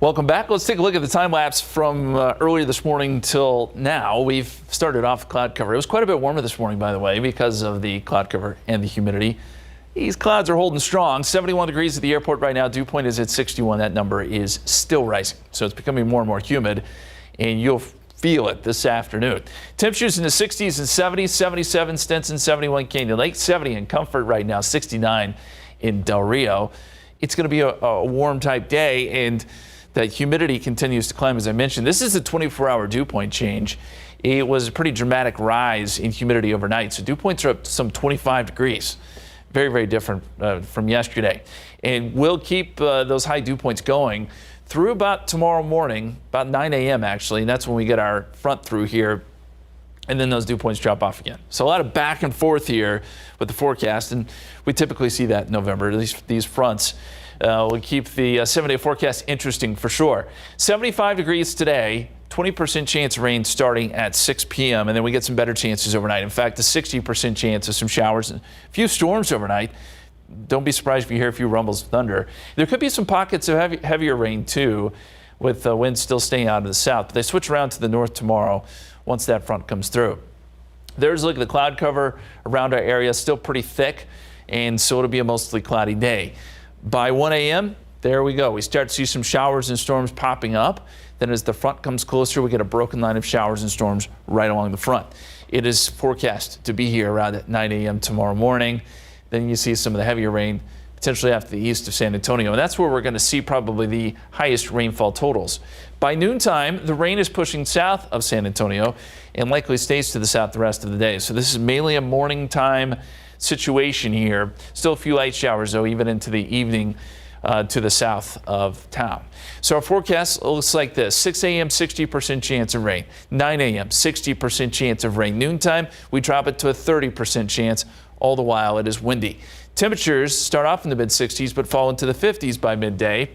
Welcome back. Let's take a look at the time lapse from earlier this morning till now. We've started off cloud cover. It was quite a bit warmer this morning, by the way, because of the cloud cover and the humidity. These clouds are holding strong. 71 degrees at the airport right now. Dew point is at 61. That number is still rising. So it's becoming more and more humid, and you'll feel it this afternoon. Temperatures in the 60s and 70s, 77 Stinson, 71 Canyon Lake, 70 in Comfort right now, 69 in Del Rio. It's going to be a warm type day, and that humidity continues to climb, as I mentioned. This is a 24-hour dew point change. It was a pretty dramatic rise in humidity overnight. So dew points are up to some 25 degrees. Very, very different from yesterday. And we'll keep those high dew points going through about tomorrow morning, about 9 a.m. actually. And that's when we get our front through here. And then those dew points drop off again. So a lot of back and forth here with the forecast. And we typically see that in November, at least these fronts. We'll keep the 7-day forecast interesting for sure. 75 degrees today, 20% chance of rain starting at 6 p.m. And then we get some better chances overnight. In fact, a 60% chance of some showers and a few storms overnight. Don't be surprised if you hear a few rumbles of thunder. There could be some pockets of heavier rain too, with winds still staying out of the south. But they switch around to the north tomorrow once that front comes through. There's a look at the cloud cover around our area, still pretty thick, and so it'll be a mostly cloudy day. By 1 a.m., there we go. We start to see some showers and storms popping up. Then as the front comes closer, we get a broken line of showers and storms right along the front. It is forecast to be here around at 9 a.m. tomorrow morning. Then you see some of the heavier rain potentially off to the east of San Antonio. And that's where we're going to see probably the highest rainfall totals. By noontime, the rain is pushing south of San Antonio and likely stays to the south the rest of the day. So this is mainly a morning time situation here. Still a few light showers, though, even into the evening to the south of town. So our forecast looks like this. 6 a.m., 60% chance of rain. 9 a.m., 60% chance of rain. Noontime, we drop it to a 30% chance. All the while, it is windy. Temperatures start off in the mid-60s, but fall into the 50s by midday.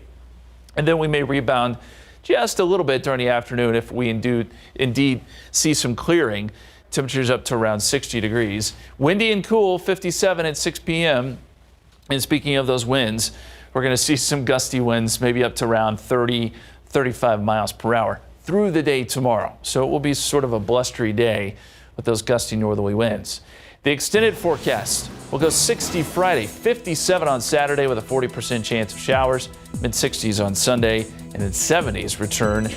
And then we may rebound just a little bit during the afternoon if we indeed see some clearing. Temperatures up to around 60 degrees. Windy and cool, 57 at 6 p.m. And speaking of those winds, we're going to see some gusty winds, maybe up to around 30, 35 miles per hour through the day tomorrow. So it will be sort of a blustery day with those gusty northerly winds. The extended forecast will go 60 Friday, 57 on Saturday with a 40% chance of showers, mid-60s on Sunday, and then 70s return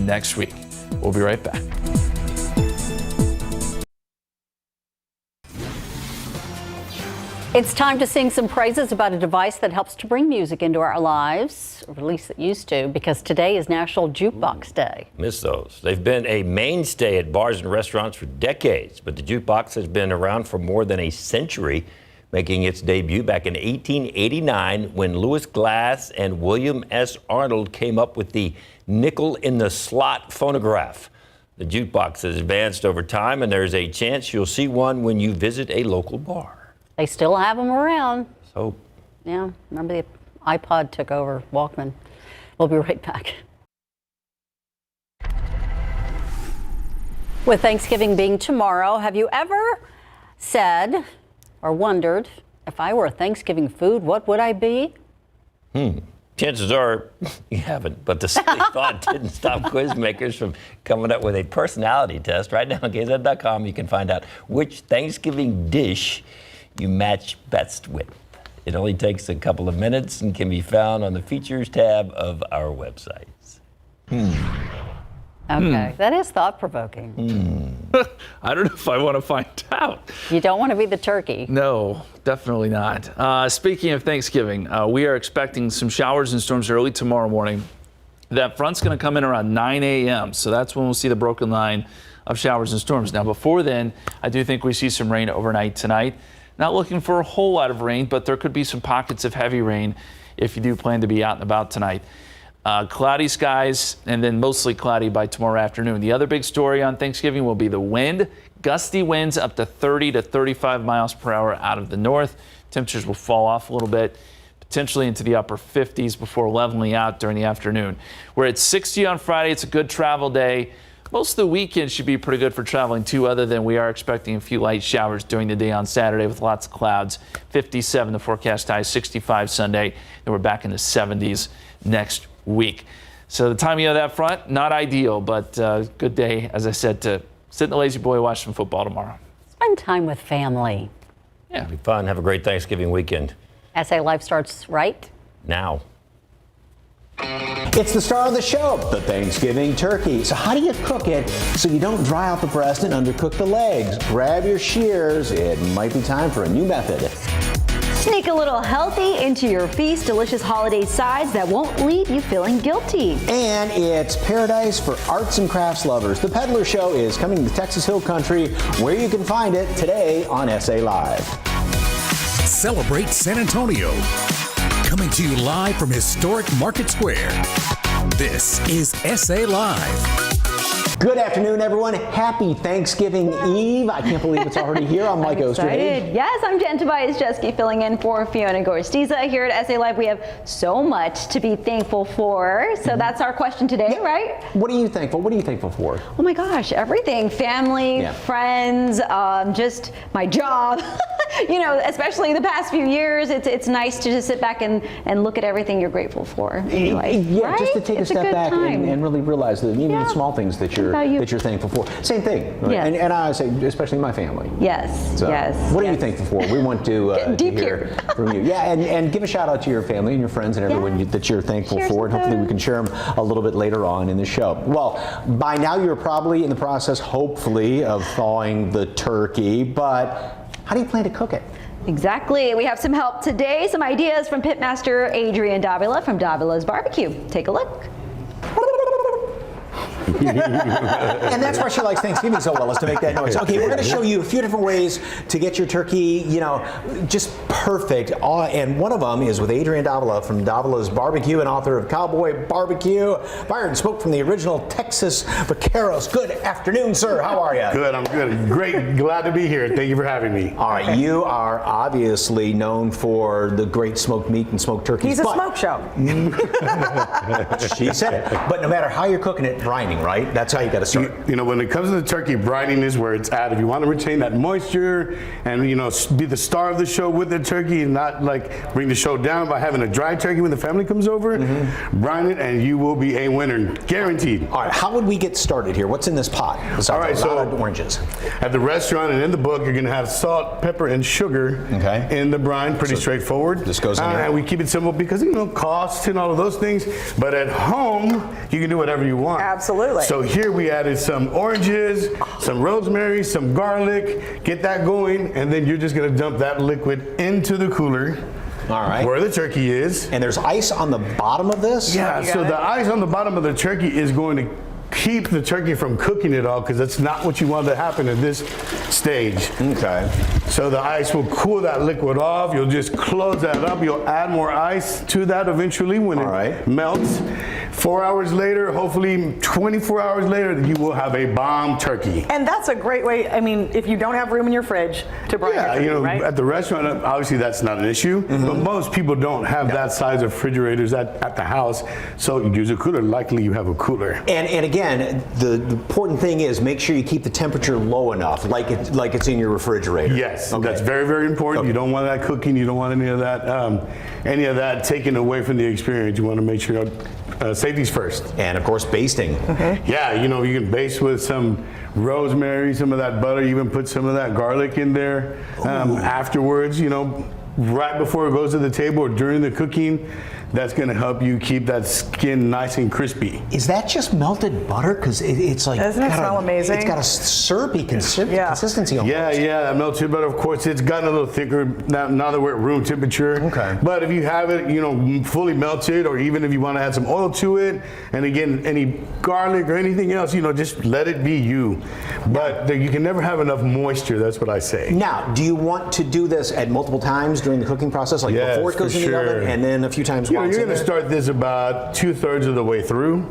next week. We'll be right back. It's time to sing some praises about a device that helps to bring music into our lives, or at least it used to, because today is National Jukebox Day. Miss those. They've been a mainstay at bars and restaurants for decades, but the jukebox has been around for more than a century, making its debut back in 1889 when Louis Glass and William S. Arnold came up with the nickel-in-the-slot phonograph. The jukebox has advanced over time, and there's a chance you'll see one when you visit a local bar. They still have them around. So, yeah, remember the iPod took over Walkman. We'll be right back. With Thanksgiving being tomorrow, have you ever said or wondered, if I were a Thanksgiving food, what would I be? Chances are you haven't, but the silly thought didn't stop quiz makers from coming up with a personality test. Right now on KZ.com, you can find out which Thanksgiving dish you match best with. It only takes a couple of minutes and can be found on the features tab of our websites. Okay, that is thought-provoking. I don't know if I want to find out. You don't want to be the turkey. No, definitely not. Speaking of Thanksgiving, we are expecting some showers and storms early tomorrow morning. That front's going to come in around 9 a.m., so that's when we'll see the broken line of showers and storms. Now, before then, I do think we see some rain overnight tonight. Not looking for a whole lot of rain, but there could be some pockets of heavy rain if you do plan to be out and about tonight. Cloudy skies and then mostly cloudy by tomorrow afternoon. The other big story on Thanksgiving will be the wind. Gusty winds up to 30 to 35 miles per hour out of the north. Temperatures will fall off a little bit, potentially into the upper 50s before leveling out during the afternoon. We're at 60 on Friday. It's a good travel day. Most of the weekend should be pretty good for traveling too, other than we are expecting a few light showers during the day on Saturday with lots of clouds. 57 the forecast high, 65 Sunday, and we're back in the 70s next week. So the timing of that front, not ideal, but good day, as I said, to sit in the lazy boy, watch some football tomorrow. Spend time with family. Yeah. Be fun. Have a great Thanksgiving weekend. SA Live starts right Now. It's the star of the show, the Thanksgiving turkey. So how do you cook it so you don't dry out the breast and undercook the legs? Grab your shears. It might be time for a new method. Sneak a little healthy into your feast, delicious holiday sides that won't leave you feeling guilty. And it's paradise for arts and crafts lovers. The Peddler Show is coming to Texas Hill Country, where you can find it today on SA Live. Celebrate San Antonio. Coming to you live from historic Market Square. This is SA Live. Good afternoon, everyone. Happy Thanksgiving Eve. I can't believe it's already here. I'm Mike Osterhage. Yes, I'm Jen Tobias-Jeske filling in for Fiona Gorstiza. Here at SA Live, we have so much to be thankful for. So that's our question today, right? What are you thankful? What are you thankful for? Oh my gosh, everything. Family, friends, just my job. You know, especially the past few years, it's nice to just sit back and look at everything you're grateful for. Anyway, yeah, just to take It's a step good back time. and really realize that even the small things that you're thankful for. Same thing. Right? Yes. And I say, especially my family. Yes, So, yes. What are you thankful for? We want to Deep hear here. from you. Yeah, and give a shout out to your family and your friends and everyone that you're thankful Cheers for, and to hopefully we those. can share them a little bit later on in the show. Well, by now you're probably in the process, hopefully, of thawing the turkey, but how do you plan to cook it? Exactly. We have some help today, some ideas from Pitmaster Adrian Davila from Davila's Barbecue. Take a look. And that's why she likes Thanksgiving so well, is to make that noise. Okay, we're going to show you a few different ways to get your turkey, you know, just perfect. And one of them is with Adrian Davila from Davila's Barbecue and author of Cowboy Barbecue. Fire and smoke from the original Texas Vaqueros. Good afternoon, sir. How are you? Good, I'm good. Great, glad to be here. Thank you for having me. All right, you are obviously known for the great smoked meat and smoked turkeys. He's a smoke show. She said it. But no matter how you're cooking it, brining, right? That's how you got to start. You know, when it comes to the turkey, brining is where it's at. If you want to retain that moisture and, you know, be the star of the show with the turkey and not like bring the show down by having a dry turkey when the family comes over, brine it and you will be a winner, guaranteed. All right, how would we get started here? What's in this pot? Besides All right, a lot of oranges. At the restaurant and in the book, you're going to have salt, pepper, and sugar in the brine. Pretty straightforward. This goes in here. And we keep it simple because, you know, cost and all of those things. But at home, you can do whatever you want. Absolutely. So here we added some oranges, some rosemary, some garlic. Get that going, and then you're just going to dump that liquid into the cooler. All right. Where the turkey is. And there's ice on the bottom of this? Yeah, so the ice on the bottom of the turkey is going to keep the turkey from cooking it all, because that's not what you want to happen at this stage. Okay. So the ice will cool that liquid off. You'll just close that up. You'll add more ice to that eventually when it melts. 4 hours later, hopefully 24 hours later, you will have a bomb turkey. And that's a great way, I mean, if you don't have room in your fridge to brine your turkey, you know, right? at the restaurant, obviously that's not an issue, but most people don't have that size of refrigerators at the house, so you use a cooler. Likely you have a cooler. And again, the important thing is make sure you keep the temperature low enough, like it's in your refrigerator. Yes, that's very, very important. You don't want that cooking. You don't want any of that taken away from the experience. You want to make sure safety's first. And of course, basting. Yeah, you know, you can baste with some rosemary, some of that butter, even put some of that garlic in there afterwards, you know, right before it goes to the table or during the cooking. That's going to help you keep that skin nice and crispy. Is that just melted butter? Because it's like, doesn't it smell amazing? It's got a syrupy consistency almost. Yeah, that melted butter, of course, it's gotten a little thicker now that we're at room temperature. Okay. But if you have it, you know, fully melted, or even if you want to add some oil to it, and again, any garlic or anything else, you know, just let it be you. But you can never have enough moisture, that's what I say. Now, do you want to do this at multiple times during the cooking process? Like before it goes in the oven, and then a few times while it's You're in going to there? start this about 2/3 of the way through.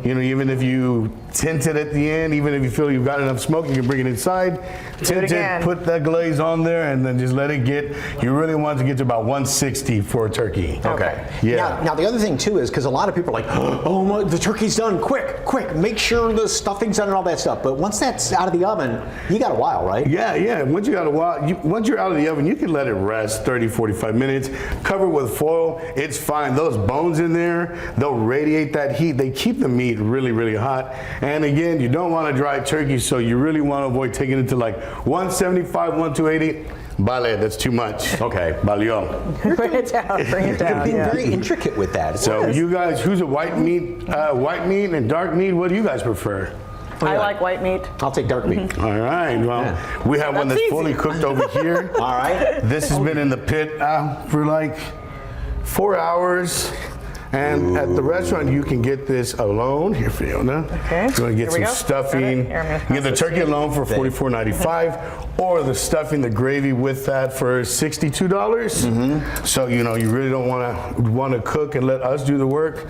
You know, even if you tint it at the end, even if you feel you've got enough smoke, you can bring it inside, tint it, put that glaze on there, and then just let it get. You really want to get to about 160 for a turkey. Okay. Yeah. Now the other thing too is because a lot of people are like, oh, my, the turkey's done, quick, make sure the stuffing's done and all that stuff. But once that's out of the oven, you got a while, right? Yeah. Once you got a while, once you're out of the oven, you can let it rest 30, 45 minutes. Cover with foil. It's fine. find those bones in there, they'll radiate that heat. They keep the meat really, really hot. And again, you don't want a dry turkey, so you really want to avoid taking it to like 175, 280. Vale, that's too much. Okay. Valió. Bring it down, bring it down. Being Yeah. very intricate with that. So you guys, who's a white meat and dark meat? What do you guys prefer? I like white meat. I'll take dark meat. All right, well, we have one That's that's easy. fully cooked over here. All right. This has been in the pit for like 4 hours. And at the restaurant, you can get this alone. Here, Fiona. Okay. You want to get Here we some go. stuffing. Got it. Here, I'm gonna You get the pass turkey this to you. alone for $44.95, or the stuffing, the gravy with that for $62. So you know you really don't want to cook and let us do the work.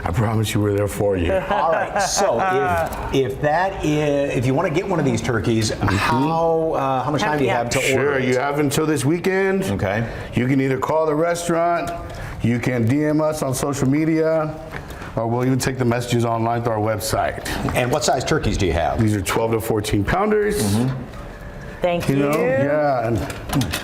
I promise you, we're there for you. All right. So if you want to get one of these turkeys, how much time do you have to order? Sure, it? you have until this weekend. Okay. You can either call the restaurant, you can DM us on social media, or we'll even take the messages online through our website. And what size turkeys do you have? These are 12 to 14 pounders. Thank you. You know, yeah, and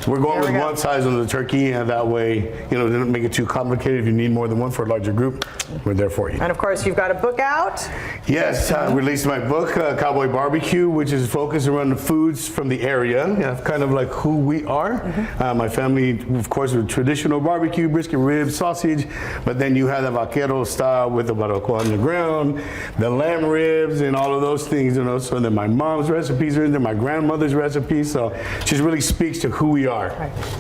we're going There we with go. one size on the turkey, and that way, you know, it doesn't make it too complicated. If you need more than one for a larger group, we're there for you. And of course, you've got a book out. Yes, I released my book, Cowboy Barbecue, which is focused around the foods from the area, kind of like who we are. My family, of course, with traditional barbecue, brisket, ribs, sausage, but then you have the vaquero style with the barbacoa on the ground, the lamb ribs, and all of those things, you know. So then my mom's recipes are in there, my grandmother's recipes, so it just really speaks to who we are.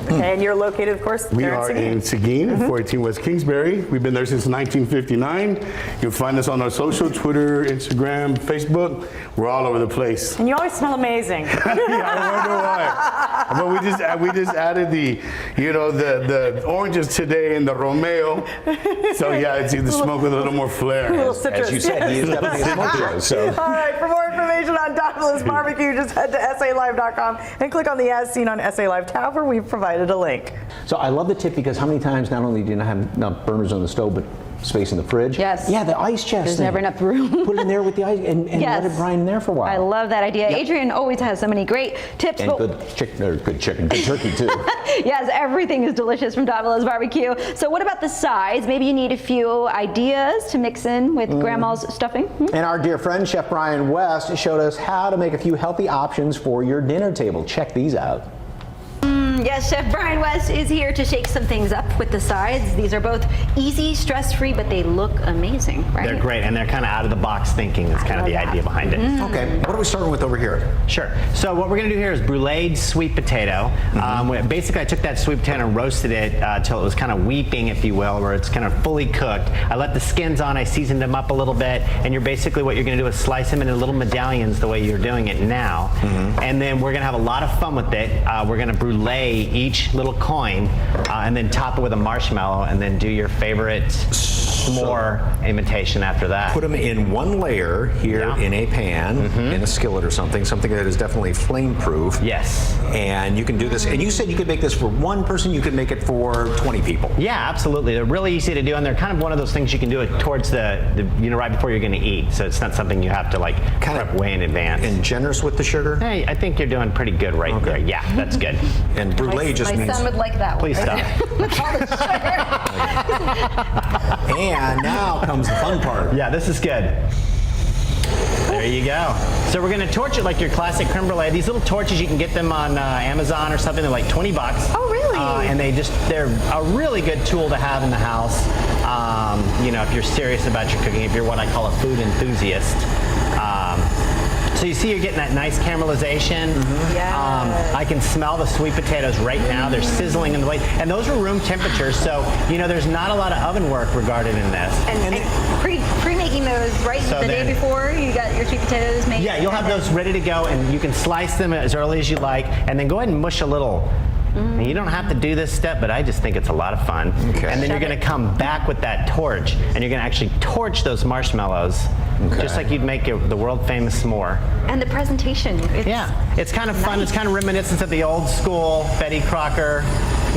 And you're located, of course, We there are Seguin. in Seguin, 418 West Kingsbury. We've been there since 1959. You'll find us on our social, Twitter, Instagram, Facebook. We're all over the place. And you always smell amazing. Yeah, I wonder why. But we just added the oranges today and the Romeo. So yeah, it's the smoke with a little more A flair. little citrus. As you said, he is definitely a smoker. So. All right, for more information on DAVILA'S barbecue, just head to SALive.com and click on the As Seen on SA Live tab where we've provided a link. So I love the tip because how many times not only do you not have enough burners on the stove, but space in the fridge? Yes. Yeah, the ice chest. There's thing. never enough room. Put it in there with the ice and Yes. let it brine in there for a while. I love that idea. Yep. Adrian always has so many great tips. And but good chicken, good turkey too. yes, everything is delicious from DAVILA'S Barbecue. So what about the sides? Maybe you need a few ideas to mix in with grandma's stuffing. And our dear friend Chef Brian West showed us how to make a few healthy options for your dinner table. Check these out. Yes, Chef Brian West is here to shake some things up with the sides. These are both easy, stress-free, but they look amazing, right? They're great, and they're kind of out of the box thinking is kind of love the that. idea behind it. Okay, what are we starting with over here? Sure. So what we're going to do here is bruleed sweet potato. Basically, I took that sweet potato and roasted it till it was kind of weeping, if you will, where it's kind of fully cooked. I let the skins on. I seasoned them up a little bit, and what you're going to do is slice them into little medallions the way you're doing it now. And then we're going to have a lot of fun with it. We're going to brulee each little coin, and then top it with a marshmallow, and then do your favorite s'more imitation after that. Put them in one layer here in a pan, in a skillet or something that is definitely flame proof. Yes. And you can do this, and you said you could make this for one person, you could make it for 20 people. Yeah, absolutely. They're really easy to do, and they're kind of one of those things you can do it towards right before you're going to eat. So it's not something you have to like prep way in advance. And generous with the sugar. Hey, I think you're doing pretty good right there. Yeah, that's good. And brulee just My means. son would like that one. Please stop. With all the sugar. And now comes the fun part. Yeah, this is good. There you go. So we're going to torch it like your classic creme brulee. These little torches, you can get them on Amazon or something. They're like $20. Oh, really? And they're a really good tool to have in the house. If you're serious about your cooking, if you're what I call a food enthusiast. So you see you're getting that nice caramelization. Yes. I can smell the sweet potatoes right now. They're sizzling in the way. And those are room temperature, so there's not a lot of oven work regarded in this. And pre-making those right So the day then- before you got your sweet potatoes made? Yeah, you'll have those ready to go, and you can slice them as early as you like, and then go ahead and mush a little. And you don't have to do this step, but I just think it's a lot of fun. Okay. And then you're going to come back with that torch, and you're going to actually torch those marshmallows, just like you'd make the world famous s'more. And the presentation. Yeah, it's kind of fun. It's kind of reminiscent of the old school Betty Crocker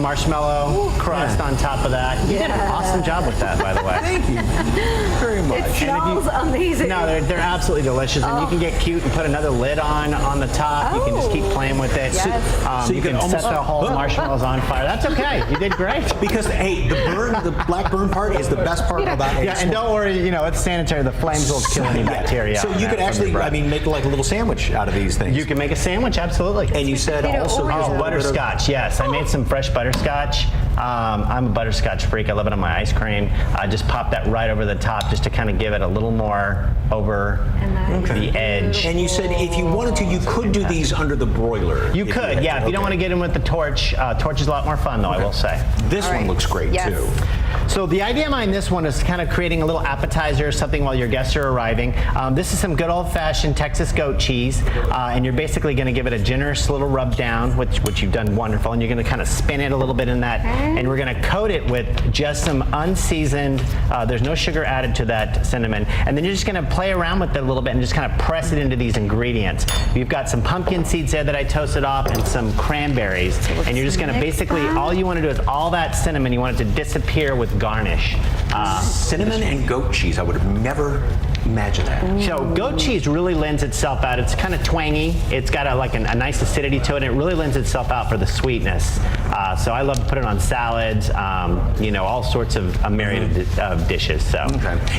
marshmallow crust on top of that. You did an awesome job with that, by the way. Thank you very much. It smells amazing. No, they're absolutely delicious, and you can get cute and put another lid on the top. You can just keep playing with it. Yes. So you can set the whole marshmallows on fire. That's okay. You did great. Because hey, the black burn part is the best part about it. Yeah, and don't worry, it's sanitary. The flames won't kill any bacteria. So you could actually, make like a little sandwich out of these things. You can make a sandwich, absolutely. And you said also butterscotch. Yes, I made some fresh butterscotch. I'm a butterscotch freak. I love it on my ice cream. I just pop that right over the top just to kind of give it a little more over the edge. And you said if you wanted to, you could do these under the broiler. You could, yeah. If you don't want to get them with the torch, torch is a lot more fun, though, I will say. This one looks great, too. So the idea behind this one is kind of creating a little appetizer or something while your guests are arriving. This is some good old-fashioned Texas goat cheese, and you're basically going to give it a generous little rub down, which you've done wonderful, and you're going to kind of spin it a little bit in that, and we're going to coat it with just some unseasoned, there's no sugar added to that cinnamon, and then you're just going to play around with it a little bit and just kind of press it into these ingredients. You've got some pumpkin seeds there that I toasted off and some cranberries, and you're just going to basically, all you want to do is all that cinnamon, you want it to disappear with garnish. Cinnamon and goat cheese, I would have never imagined that. So goat cheese really lends itself out. It's kind of twangy. It's got a nice acidity to it, and it really lends itself out for the sweetness. So I love to put it on salads, all sorts of myriad of dishes. So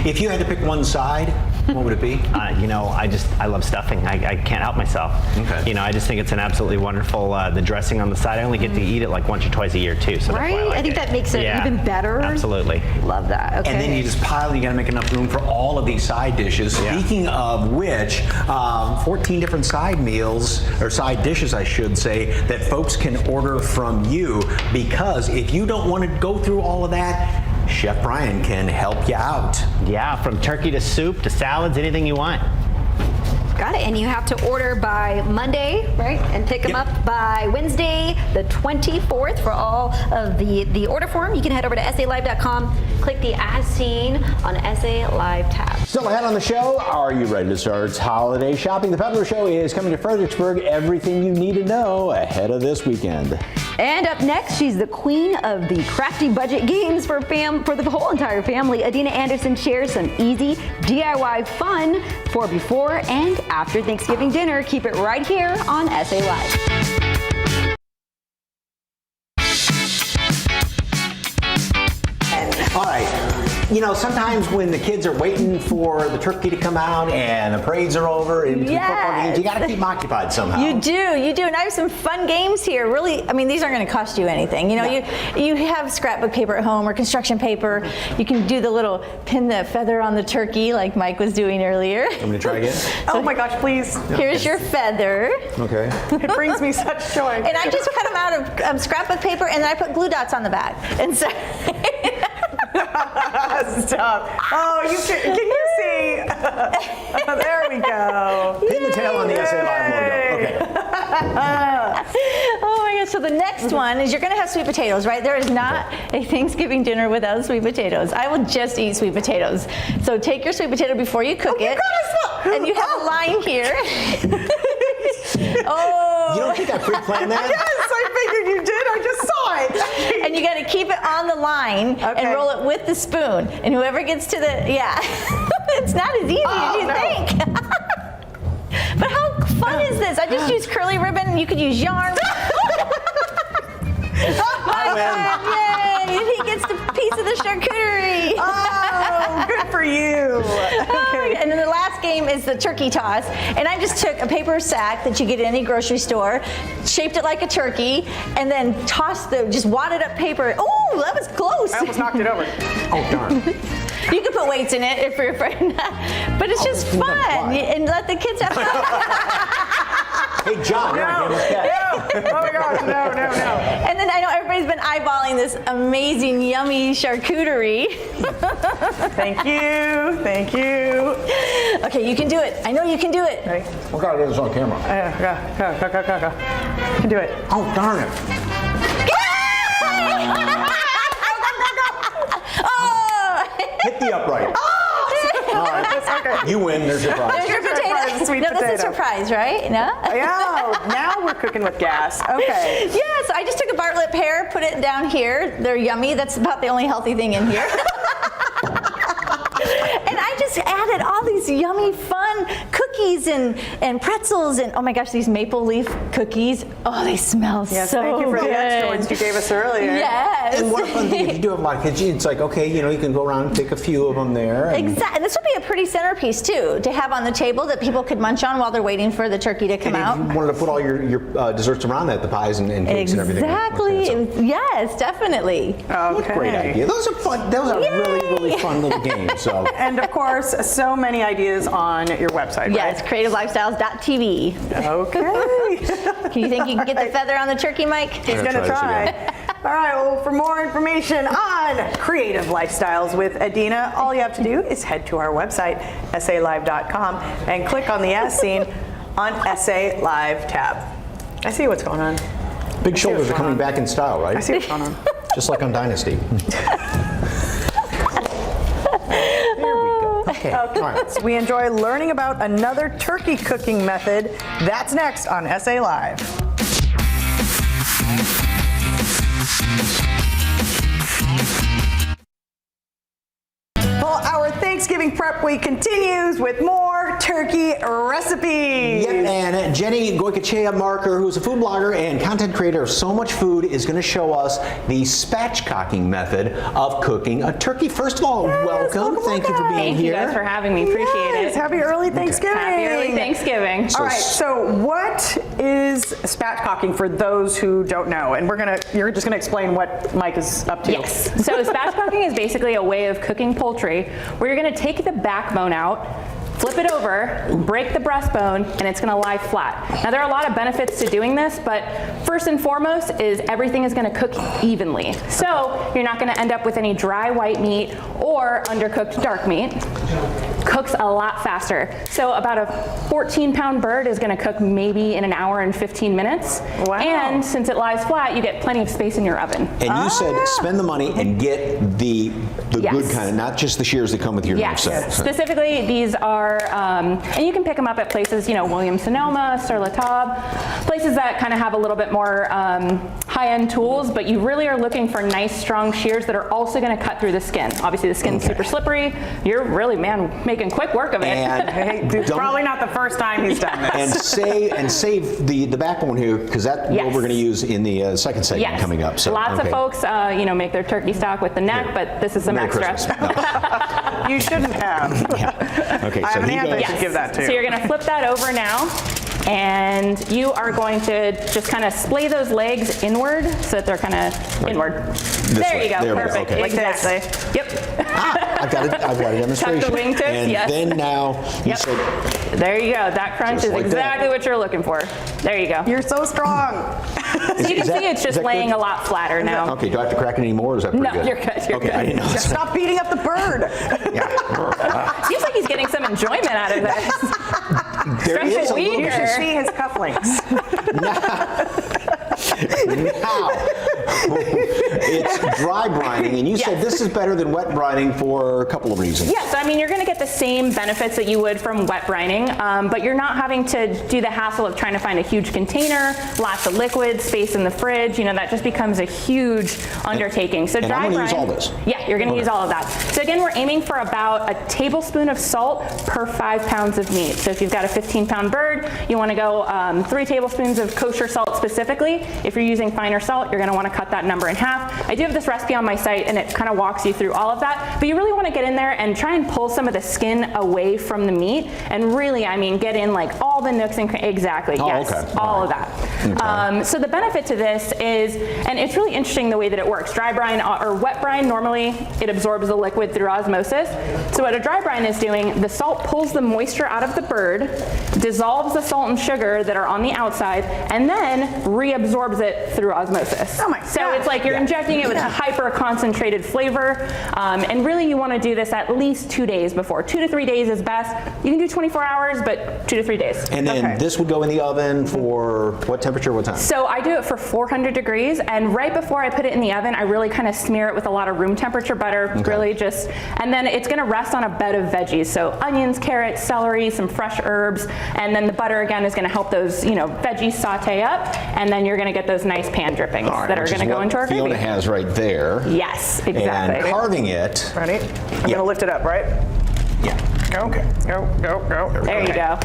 if you had to pick one side, what would it be? I love stuffing. I can't help myself. I just think it's an absolutely wonderful, the dressing on the side. I only get to eat it like once or twice a year too. So that's why I like I think that makes it even better. Absolutely. Love that. Okay. And then you just pile, you got to make enough room for all of these side dishes. Speaking of which, 14 different side meals, or side dishes I should say, that folks can order from you, because if you don't want to go through all of that, Chef Brian can help you out. Yeah, from turkey to soup to salads, anything you want. Got it. And you have to order by Monday, right? And pick them up by Wednesday, the 24th, for all of the order form. You can head over to SALive.com, click the As Seen on SA Live tab. Still ahead on the show, are you ready to start holiday shopping? The Peddler Show is coming to Fredericksburg. Everything you need to know ahead of this weekend. And up next, she's the queen of the crafty budget games for the whole entire family. Adina Anderson shares some easy DIY fun for before and after Thanksgiving dinner. Keep it right here on SA Live. All right. Sometimes when the kids are waiting for the turkey to come out and the parades are over and football games, you got to keep them occupied somehow. You do. And I have some fun games here. Really, these aren't going to cost you anything. You have scrapbook paper at home or construction paper. You can do the little pin the feather on the turkey like Mike was doing earlier. I'm going to try again. Oh my gosh, please. Here's your feather. Okay. It brings me such joy. And I just cut them out of scrapbook paper, and then I put glue dots on the back. And so. Stop. Oh, can you see? There we go. Pin the tail on the SA Live logo. Okay. Oh my gosh. So the next one is you're going to have sweet potatoes, right? There is not a Thanksgiving dinner without sweet potatoes. I will just eat sweet potatoes. So take your sweet potato before you cook it. And you have a line here. You don't think I pre-planned that? Yes, I figured you did. I just saw it. And you got to keep it on the line and roll it with the spoon. And whoever gets to the, it's not as easy as you think. But how fun is this? I just used curly ribbon, and you could use yarn. Yay! He gets the piece of the charcuterie. Oh, good for you. Okay. And then the last game is the turkey toss. And I just took a paper sack that you get at any grocery store, shaped it like a turkey, and then tossed just wadded up paper. Oh, that was close. I almost knocked it over. Oh, darn. You can put weights in it if you're afraid. But it's just fun. And let the kids have fun. Hey, John. No. Oh my gosh, no. And then I know everybody's been eyeballing this amazing, yummy charcuterie. Thank you. Okay, you can do it. I know you can do it. Ready? We got to get this on camera. Go. You can do it. Oh, darn it. Oh! Hit the upright. Oh, All right. Okay. You win. There's your prize. There's your potato. Sweet no, this is potato. surprise, right? No? Yeah, now we're cooking with gas. Okay. Yeah, so I just took a Bartlett pear, put it down here. They're yummy. That's about the only healthy thing in here. And I just added all these yummy, fun cookies and pretzels and, oh my gosh, these maple leaf cookies. Oh, they smell Yes, so thank you for good. the extra ones you gave us earlier. Yes. And what a fun thing if you do have a lot of kids. It's like, okay, you know, you can go around and pick a few of them there. And Exactly. And this would be a pretty centerpiece too, to have on the table that people could munch on while they're waiting for the turkey to come out. if you wanted to put all your desserts around that, the pies and cakes and everything. Exactly. So, Yes, definitely. Okay. great idea. Those are fun. Those are really fun little games. So. And of course, so many ideas on your website, Yes, right? creativelifestyles.tv. Okay. Can you think you can get the feather on the turkey, Mike? He's going to try. All right, well, for more information on creative lifestyles with Adina, all you have to do is head to our website, SALive.com, and click on the As Seen on SA Live tab. I see what's going on. Big shoulders are coming back in style, right? I see what's going on. Just like on Dynasty. Okay. All right. So we enjoy learning about another turkey cooking method. That's next on SA Live. Well, our Thanksgiving prep week continues with more turkey recipes. Yep, and Jenny Goycochea Marker, who's a food blogger and content creator of So Much Food, is going to show us the spatchcocking method of cooking a turkey. First of all, welcome. Thank you for being Thank here. you guys for having me. Appreciate it. Happy early Thanksgiving. Happy early Thanksgiving. All right, so what is spatchcocking for those who don't know? And you're just gonna explain what Mike is up to. Yes. So spatchcocking is basically a way of cooking poultry where you're going to take the backbone out, flip it over, break the breastbone, and it's going to lie flat. Now there are a lot of benefits to doing this, but first and foremost is everything is going to cook evenly. So you're not going to end up with any dry white meat or undercooked dark meat. Cooks a lot faster. So about a 14-pound bird is going to cook maybe in an hour and 15 minutes. Wow. And since it lies flat, you get plenty of space in your oven. And you said spend the money and get the Yes. good kind, not just the shears that come with your knife set. Specifically, these are, and you can pick them up at places, you know, Williams-Sonoma, Sur La Table, places that kind of have a little bit more high-end tools, but you really are looking for nice, strong shears that are also going to cut through the skin. Obviously, the skin's super slippery. You're really, making quick work of it. And It's probably not the first time he's done this. and save the backbone here, because that's what we're going to use in the second segment coming up. So, Lots of folks, you know, make their turkey stock with the neck, but this is some Merry extra. Christmas. No. You shouldn't have. Okay, I so have an he aunt that goes. should give that too. So you're going to flip that over now, and you are going to just kind of splay those legs inward so that they're kind of inward. There way. you go. There we go. Perfect. Okay. Like this. Exactly. Yep. I've got a demonstration. Tuck the wingtips, and yes. then now you Yep. said There you go. That crunch Just is like that. exactly what you're looking for. There you go. You're so strong. So you can see it's is just that laying good? a lot flatter now. Okay, do I have to crack it anymore, or is that pretty No, good? you're good. You're okay, good. I didn't know. Stop beating up the bird. Seems like he's getting some enjoyment out of this. There Stretch is it a little You weaker. should see his cufflinks. Now, it's dry brining, and you said Yes. this is better than wet brining for a couple of reasons. Yes, I mean, you're going to get the same benefits that you would from wet brining, but you're not having to do the hassle of trying to find a huge container, lots of liquid, space in the fridge. You know, that just becomes a huge undertaking. So and dry I'm gonna brine. use all this. Yeah, you're going to use all of that. So again, we're aiming for about a tablespoon of salt per 5 pounds of meat. So if you've got a 15-pound bird, you want to go 3 tablespoons of kosher salt specifically. If you're using finer salt, you're going to want to cut that number in half. I do have this recipe on my site, and it kind of walks you through all of that. But you really want to get in there and try and pull some of the skin away from the meat, and really, I mean, get in like all the nooks and exactly, Oh, yes, okay. all of that. Okay. So the benefit to this is, and it's really interesting the way that it works. Dry brine or wet brine, normally it absorbs the liquid through osmosis. So what a dry brine is doing, the salt pulls the moisture out of the bird, dissolves the salt and sugar that are on the outside, and then reabsorbs it through osmosis. Oh my So it's like you're injecting it with hyper concentrated flavor. And really you want to do this at least 2 days before. 2 to 3 days is best. You can do 24 hours, but 2 to 3 days. And then this would go in the oven for what temperature, what time? So I do it for 400 degrees, and right before I put it in the oven, I really kind of smear it with a lot of room temperature butter, really just, and then it's gonna rest on a bed of veggies. So onions, carrots, celery, some fresh herbs, and then the butter again is gonna help those, veggies saute up, and then you're gonna get those nice pan drippings that are gonna go into our gravy. Fiona has right there. Yes, exactly. And carving it. Ready? I'm gonna lift it up, right? Yeah. Go, go. There you go.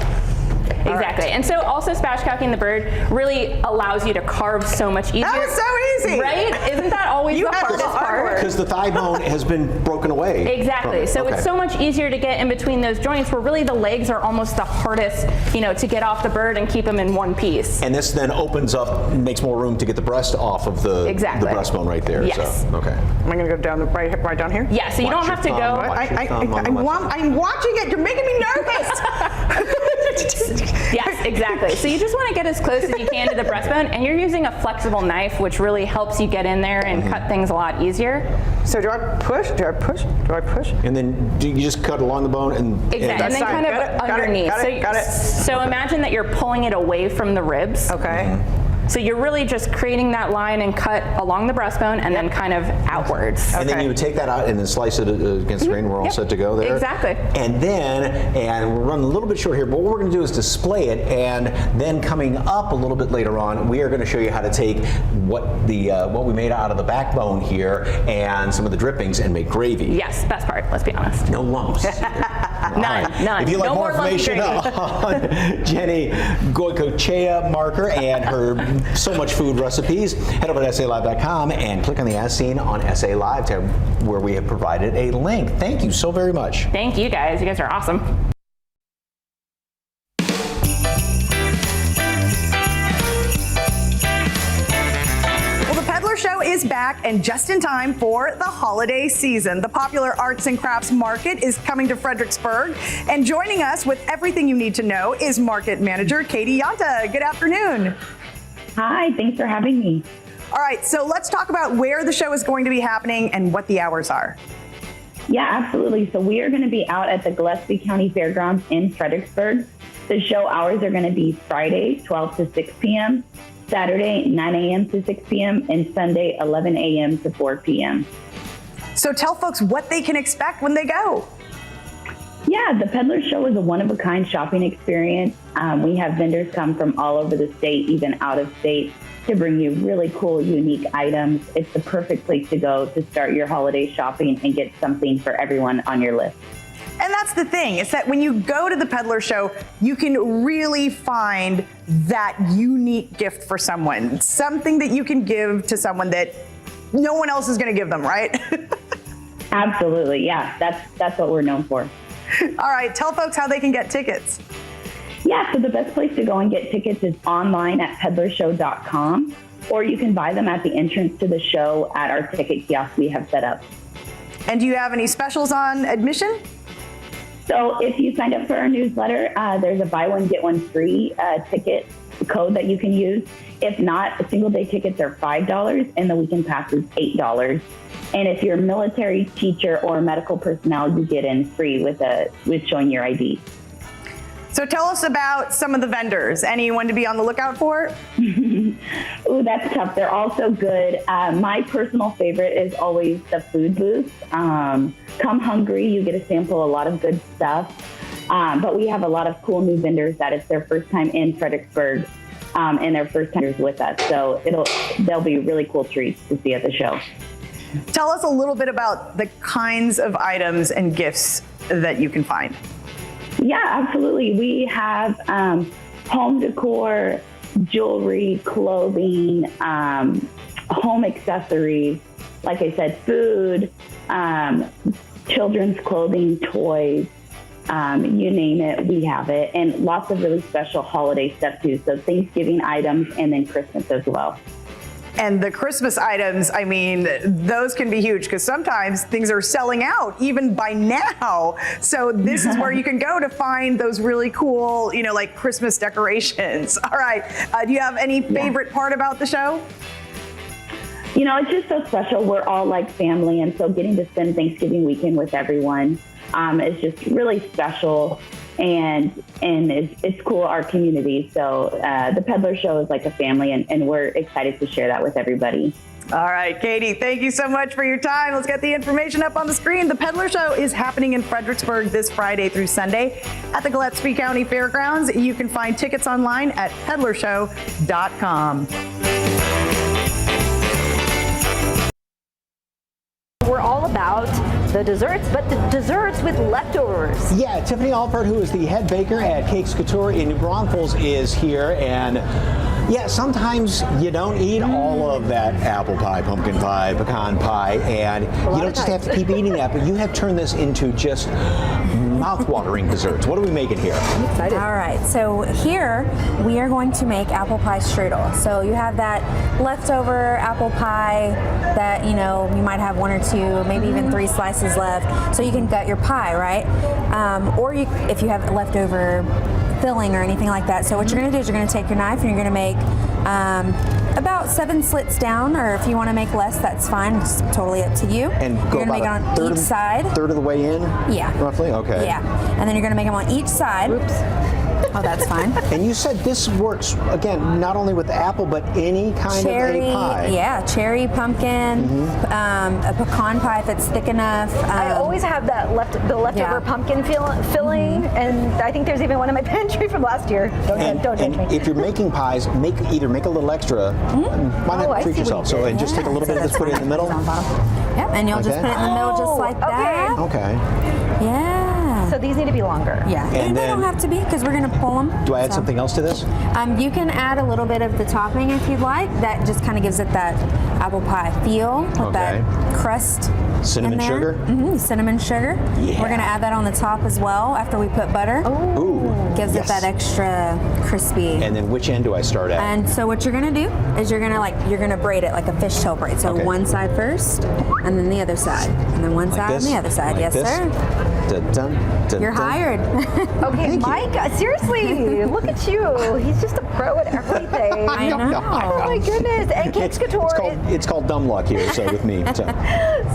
Exactly. Right. And so also spatchcocking the bird really allows you to carve so much easier. That was so easy. Right? Isn't that always the hardest part? Because the thigh bone has been broken away. Exactly. So it's so much easier to get in between those joints where really the legs are almost the hardest, to get off the bird and keep them in one piece. And this then opens up, makes more room to get the breast off of the breastbone right there. Yes. So, okay. Am I going to go down right down here? Yeah, so you don't have to go. I'm watching it. You're making me nervous. Yes, exactly. So you just want to get as close as you can to the breastbone, and you're using a flexible knife, which really helps you get in there and cut things a lot easier. So do I push? Do I push? Do I push? And then do you just cut along the bone and exactly, and then kind of underneath. Got it. So imagine that you're pulling it away from the ribs. Okay. So you're really just creating that line and cut along the breastbone and then kind of outwards. And then you would take that out and then slice it against the grain. We're all set to go there. Exactly. And we're running a little bit short here, but what we're going to do is display it, and then coming up a little bit later on, we are going to show you how to take what we made out of the backbone here and some of the drippings and make gravy. Yes, best part, let's be honest. No lumps. None. If you like more information on Jenny Goycochea Marker and her so much food recipes, head over to SALive.com and click on the As Seen on SA Live tab, where we have provided a link. Thank you so very much. Thank you guys. You guys are awesome. Show is back and just in time for the holiday season. The popular arts and crafts market is coming to Fredericksburg, and joining us with everything you need to know is market manager Katie Yanta. Good afternoon. Hi, thanks for having me. All right, so let's talk about where the show is going to be happening and what the hours are. Yeah, absolutely. So we are going to be out at the Gillespie County Fairgrounds in Fredericksburg. The show hours are going to be Friday, 12 to 6 p.m., Saturday, 9 a.m. to 6 p.m., and Sunday, 11 a.m. to 4 p.m. So tell folks what they can expect when they go. Yeah, the Peddler Show is a one-of-a-kind shopping experience. We have vendors come from all over the state, even out of state, to bring you really cool, unique items. It's the perfect place to go to start your holiday shopping and get something for everyone on your list. And that's the thing, is that when you go to the Peddler Show, you can really find that unique gift for someone, something that you can give to someone that no one else is going to give them, right? Absolutely, yeah, that's what we're known for. All right, tell folks how they can get tickets. Yeah, so the best place to go and get tickets is online at peddlershow.com, or you can buy them at the entrance to the show at our ticket kiosk we have set up. And do you have any specials on admission? So if you signed up for our newsletter, there's a buy one, get one free ticket code that you can use. If not, single day tickets are $5 and the weekend pass is $8. And if you're a military, teacher, or medical personnel, you get in free with showing your ID. So tell us about some of the vendors. Anyone to be on the lookout for? Ooh, that's tough. They're all so good. My personal favorite is always the food booth. Come hungry, you get to sample a lot of good stuff. But we have a lot of cool new vendors that it's their first time in Fredericksburg and their first timers with us. So they'll be really cool treats to see at the show. Tell us a little bit about the kinds of items and gifts that you can find. Yeah, absolutely. We have home decor, jewelry, clothing, home accessories, like I said, food, children's clothing, toys, you name it, we have it. And lots of really special holiday stuff too. So Thanksgiving items and then Christmas as well. And the Christmas items, I mean, those can be huge because sometimes things are selling out even by now. So this is where you can go to find those really cool, like Christmas decorations. All right. Do you have any favorite part about the show? you know, it's just so special. We're all like family, and so getting to spend Thanksgiving weekend with everyone is just really special, and it's cool, our community. So the Peddler Show is like a family, and we're excited to share that with everybody. All right, Katie, thank you so much for your time. Let's get the information up on the screen. The Peddler Show is happening in Fredericksburg this Friday through Sunday at the Gillespie County Fairgrounds. You can find tickets online at peddlershow.com. We're all about the desserts, but the desserts with leftovers. Yeah, Tiffany Alford, who is the head baker at Cakes Couture in New Braunfels, is here. And yeah, sometimes you don't eat all of that apple pie, pumpkin pie, pecan pie, and you don't just have to keep eating that, but you have turned this into just mouth-watering desserts. What are we making here? I'm excited. All right, so here we are going to make apple pie strudel. So you have that leftover apple pie that, you know, you might have 1 or 2, maybe even 3 slices left. So you can gut your pie, right? Or if you have leftover filling or anything like that. So what you're going to do is you're going to take your knife and you're going to make about 7 slits down, or if you want to make less, that's fine. It's totally up to you. And go you're going to make it on each side. Third of the way in? Yeah. Roughly? Okay. Yeah. And then you're going to make them on each side. Oops. Oh, that's fine. And you said this works, again, not only with apple, but any kind cherry, of a pie. Yeah, cherry, pumpkin, a pecan pie if it's thick enough. I always have that leftover pumpkin filling, and I think there's even one in my pantry from last year. Don't judge me. If you're making pies, either make a little extra. Why not treat yourself? So and just take a little bit of this, put it in the middle. Yep, and you'll just put it in the middle just like that. Okay. Yeah. So these need to be longer. Yeah, and they don't have to be because we're going to pull them. Do I add something else to this? You can add a little bit of the topping if you'd like. That just kind of gives it that apple pie feel with that crust. Cinnamon sugar? Mm-hmm, cinnamon sugar. Yeah. We're going to add that on the top as well after we put butter. Ooh. Gives it that extra crispy. And then which end do I start at? And so what you're going to do is you're going to braid it like a fishtail braid. So one side first, and then the other side, and then one side and the other side. Yes, sir. Dun, dun, dun, You're hired. Okay, Mike, seriously, look at you. He's just a pro at everything. I know. Oh my goodness. And Cakes Couture. It's called dumb luck here, so with me.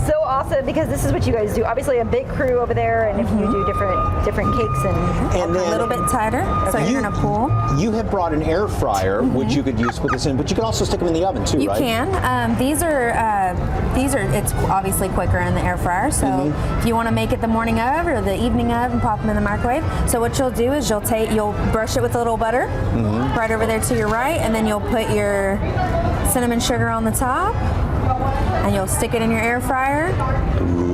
So awesome, because this is what you guys do. Obviously a big crew over there, and if you do different cakes and then a little bit tighter, so you're going to pull. You have brought an air fryer, which you could use with this in, but you can also stick them in the oven too, You right? can. These are it's obviously quicker in the air fryer. So if you want to make it the morning of or the evening of and pop them in the microwave. So what you'll do is you'll brush it with a little butter right over there to your right, and then you'll put your cinnamon sugar on the top, and you'll stick it in your air fryer.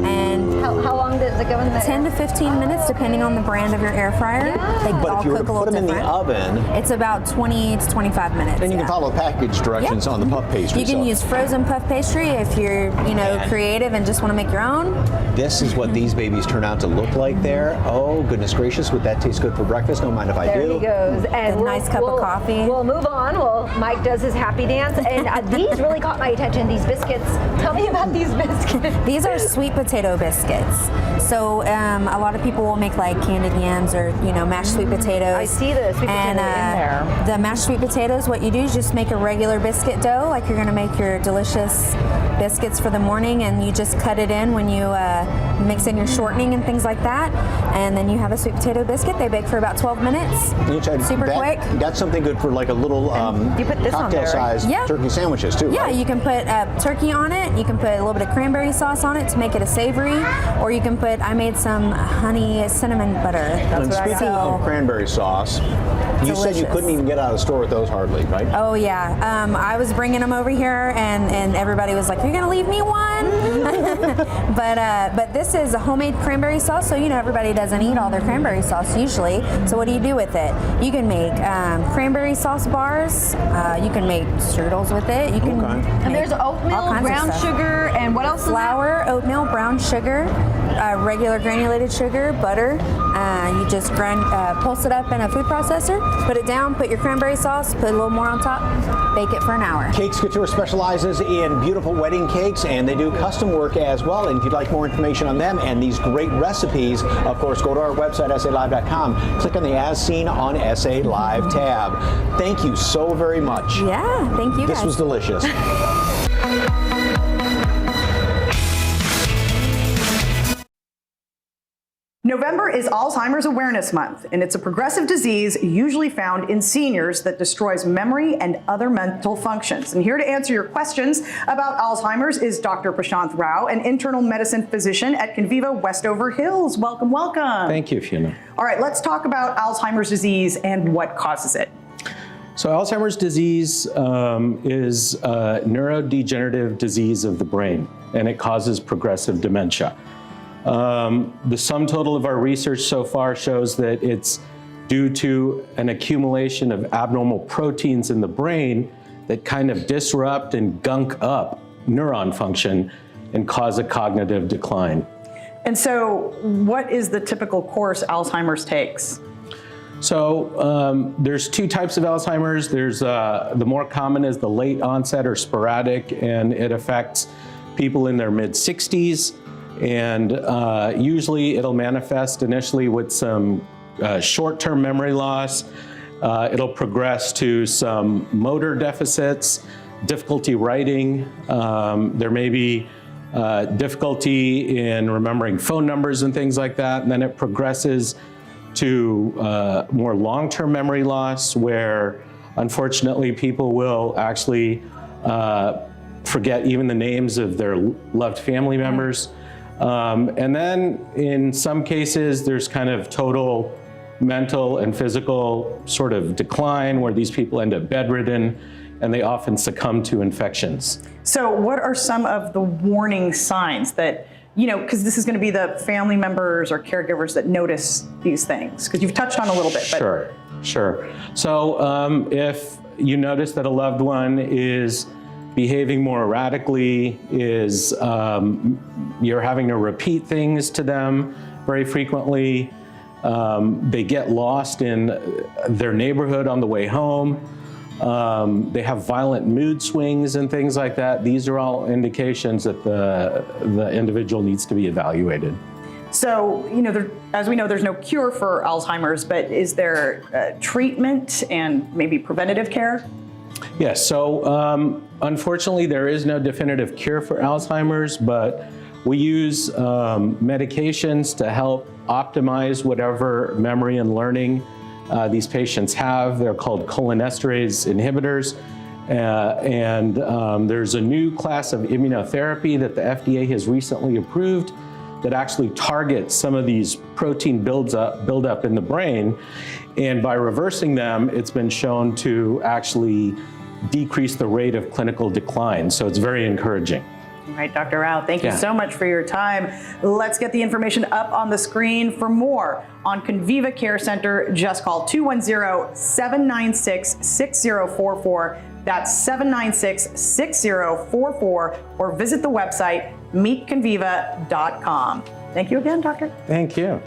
And how long does it go in there? 10 to 15 minutes, depending on the brand of your air fryer. They But all if you were cook to a put little them in the different. oven, It's about 20 to 25 minutes. then you can follow package directions on the puff pastry. You can use frozen puff pastry if you're, creative and just want to make your own. This is what these babies turn out to look like there. Oh, goodness gracious, would that taste good for breakfast? Don't mind if I do. There he goes. And a nice cup of coffee. We'll move on. Well, Mike does his happy dance. And these really caught my attention, these biscuits. Tell me about these biscuits. These are sweet potato biscuits. So a lot of people will make like candied yams or, mashed sweet potatoes. I see the sweet potato in there. The mashed sweet potatoes, what you do is just make a regular biscuit dough, like you're going to make your delicious biscuits for the morning, and you just cut it in when you mix in your shortening and things like that. And then you have a sweet potato biscuit. They bake for about 12 minutes. Super quick. That's something good for like a little you put this on there, cocktail-sized turkey sandwiches too, Yeah, right? you can put turkey on it. You can put a little bit of cranberry sauce on it to make it a savory, or you can put, I made some honey cinnamon butter. And speaking of cranberry sauce, you said you couldn't even get out of the store with those hardly, right? Oh yeah, I was bringing them over here, and everybody was like, "You're gonna leave me one?" but this is a homemade cranberry sauce, so everybody doesn't eat all their cranberry sauce usually. So what do you do with it? You can make cranberry sauce bars. You can make strudels with it. You can. And there's oatmeal, brown sugar, and what else? Flour, oatmeal, brown sugar, regular granulated sugar, butter. You just pulse it up in a food processor, put it down, put your cranberry sauce, put a little more on top, bake it for an hour. Cakes Couture specializes in beautiful wedding cakes, and they do custom work as well. And if you'd like more information on them and these great recipes, of course, go to our website, SALive.com. Click on the As Seen on SA Live tab. Thank you so very much. Yeah, thank you guys. This was delicious. November is Alzheimer's Awareness Month, and it's a progressive disease usually found in seniors that destroys memory and other mental functions. And here to answer your questions about Alzheimer's is Dr. Prashanth Rao, an internal medicine physician at Conviva Westover Hills. Welcome, welcome. Thank you, Fiona. All right, let's talk about Alzheimer's disease and what causes it. So Alzheimer's disease is a neurodegenerative disease of the brain, and it causes progressive dementia. The sum total of our research so far shows that it's due to an accumulation of abnormal proteins in the brain that kind of disrupt and gunk up neuron function and cause a cognitive decline. And so what is the typical course Alzheimer's takes? So there's two types of Alzheimer's. There's the more common is the late onset or sporadic, and it affects people in their mid-60s. And usually it'll manifest initially with some short-term memory loss. It'll progress to some motor deficits, difficulty writing. There may be difficulty in remembering phone numbers and things like that. And then it progresses to more long-term memory loss, where unfortunately people will actually forget even the names of their loved family members. And then in some cases, there's kind of total mental and physical sort of decline where these people end up bedridden and they often succumb to infections. So what are some of the warning signs that, you know, because this is going to be the family members or caregivers that notice these things? Because you've touched on a little bit. But... Sure. So if you notice that a loved one is behaving more erratically, is you're having to repeat things to them very frequently, they get lost in their neighborhood on the way home, they have violent mood swings and things like that. These are all indications that the individual needs to be evaluated. So, you know, as we know, there's no cure for Alzheimer's, but is there treatment and maybe preventative care? Yes, so unfortunately there is no definitive cure for Alzheimer's, but we use medications to help optimize whatever memory and learning these patients have. They're called cholinesterase inhibitors. And there's a new class of immunotherapy that the FDA has recently approved that actually targets some of these protein buildup in the brain. And by reversing them, it's been shown to actually decrease the rate of clinical decline. So it's very encouraging. All right, Dr. Rao, thank you so much for your time. Let's get the information up on the screen. For more on Conviva Care Center, just call 210-796-6044. That's 796-6044, or visit the website meetconviva.com. Thank you again, Doctor. Thank you.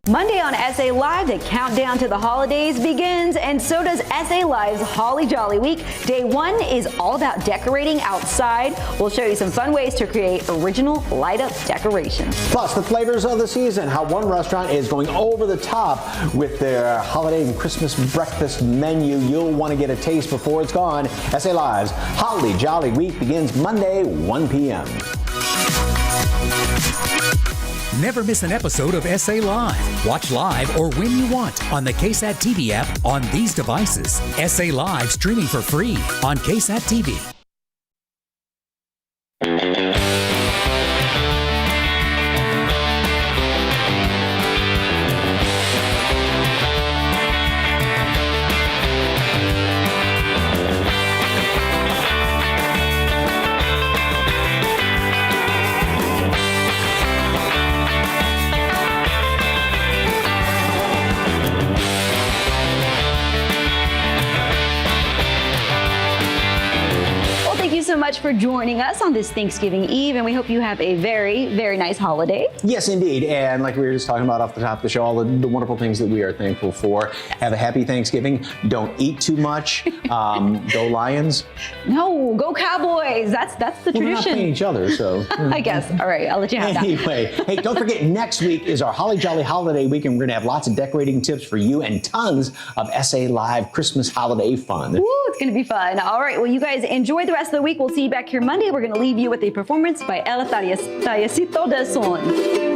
Monday on SA Live, the countdown to the holidays begins, and so does SA Live's Holly Jolly Week. Day one is all about decorating outside. We'll show you some fun ways to create original light-up decorations. Plus, the flavors of the season, how one restaurant is going over the top with their holiday and Christmas breakfast menu. You'll want to get a taste before it's gone. SA Live's Holly Jolly Week begins Monday, 1 p.m. Never miss an episode of SA Live. Watch live or when you want on the KSAT TV app on these devices. SA Live streaming for free on KSAT TV. So much for joining us on this Thanksgiving Eve, and we hope you have a very, very nice holiday. Yes, indeed. And like we were just talking about off the top of the show, all the wonderful things that we are thankful for. Have a happy Thanksgiving. Don't eat too much. Go Lions. No, go Cowboys. That's the tradition. We're not paying each other, so. I guess. All right, I'll let you have that. Anyway, hey, don't forget, next week is our Holly Jolly Holiday Week, and we're going to have lots of decorating tips for you and tons of SA Live Christmas holiday fun. Woo, it's going to be fun. All right, well, you guys enjoy the rest of the week. We'll see you back here Monday. We're going to leave you with a performance by El Tallecito del Son.